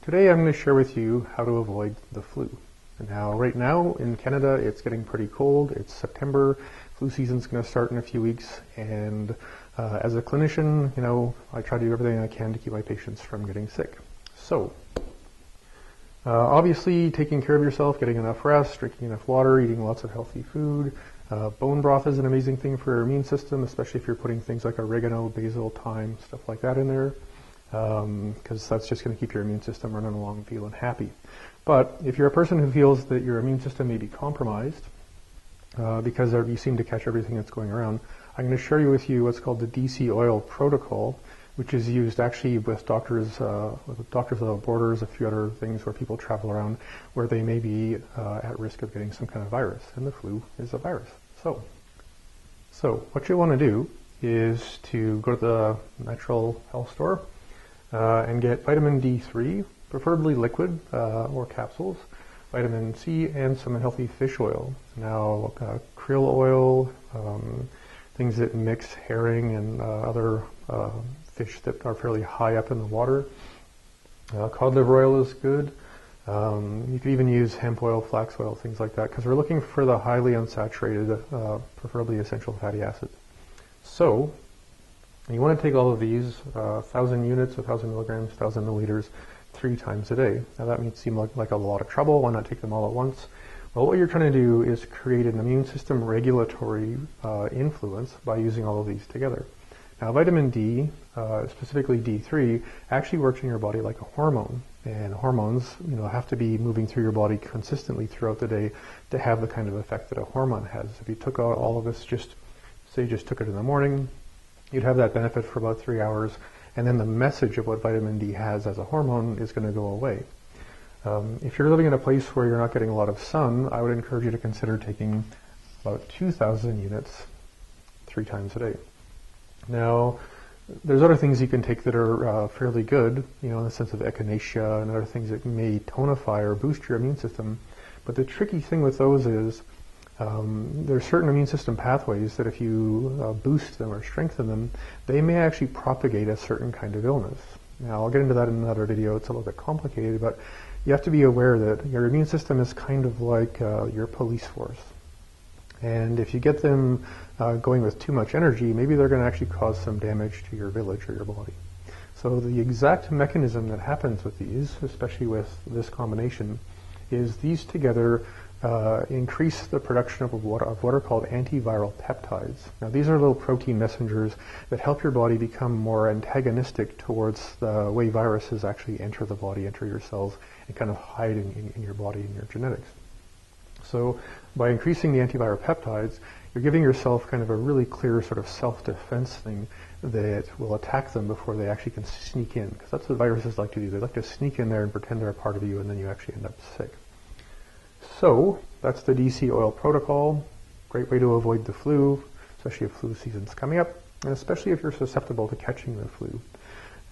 Today I'm going to share with you how to avoid the flu. Now, right now in Canada, it's getting pretty cold. It's September. Flu season's going to start in a few weeks, and as a clinician, I try to do everything I can to keep my patients from getting sick. So, obviously, taking care of yourself, getting enough rest, drinking enough water, eating lots of healthy food. Bone broth is an amazing thing for your immune system, especially if you're putting things like oregano, basil, thyme, stuff like that in there, because that's just going to keep your immune system running along feeling happy. But if you're a person who feels that your immune system may be compromised, because you seem to catch everything that's going around, I'm going to share with you what's called the DC oil protocol, which is used actually with Doctors Without Borders, a few other things where people travel around where they may be at risk of getting some kind of virus, and the flu is a virus. So what you want to do is to go to the natural health store and get vitamin D3, preferably liquid or capsules, vitamin C, and some healthy fish oil. Now, krill oil, things that mix herring and other fish that are fairly high up in the water. Cod liver oil is good. You could even use hemp oil, flax oil, things like that, because we're looking for the highly unsaturated, preferably essential fatty acids. So, you want to take all of these, 1,000 units, 1,000 milligrams, 1,000 milliliters, 3 times a day. Now that may seem like a lot of trouble. Why not take them all at once? Well, what you're trying to do is create an immune system regulatory influence by using all of these together. Now, vitamin D, specifically D3, actually works in your body like a hormone. And hormones, have to be moving through your body consistently throughout the day to have the kind of effect that a hormone has. If you took out all of this, just took it in the morning, you'd have that benefit for about 3 hours, and then the message of what vitamin D has as a hormone is going to go away. If you're living in a place where you're not getting a lot of sun, I would encourage you to consider taking about 2,000 units 3 times a day. Now, there's other things you can take that are fairly good, in the sense of echinacea and other things that may tonify or boost your immune system. But the tricky thing with those is there are certain immune system pathways that if you boost them or strengthen them, they may actually propagate a certain kind of illness. Now, I'll get into that in another video. It's a little bit complicated, but you have to be aware that your immune system is kind of like your police force. And if you get them going with too much energy, maybe they're going to actually cause some damage to your village or your body. So the exact mechanism that happens with these, especially with this combination, is these together increase the production of what are called antiviral peptides. Now, these are little protein messengers that help your body become more antagonistic towards the way viruses actually enter the body, enter your cells, and kind of hide in your body and your genetics. So by increasing the antiviral peptides, you're giving yourself kind of a really clear sort of self-defense thing that will attack them before they actually can sneak in, because that's what viruses like to do. They like to sneak in there and pretend they're a part of you, and then you actually end up sick. So that's the DC oil protocol. Great way to avoid the flu, especially if flu season's coming up, and especially if you're susceptible to catching the flu.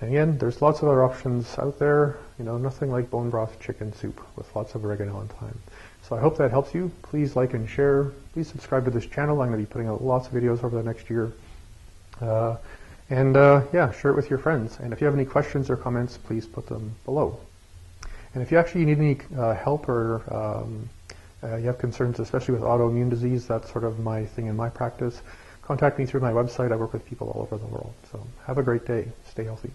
And again, there's lots of other options out there, nothing like bone broth chicken soup with lots of oregano and thyme. So I hope that helps you. Please like and share. Please subscribe to this channel. I'm going to be putting out lots of videos over the next year. Share it with your friends. And if you have any questions or comments, please put them below. And if you actually need any help or you have concerns, especially with autoimmune disease, that's sort of my thing in my practice, contact me through my website. I work with people all over the world. So have a great day. Stay healthy.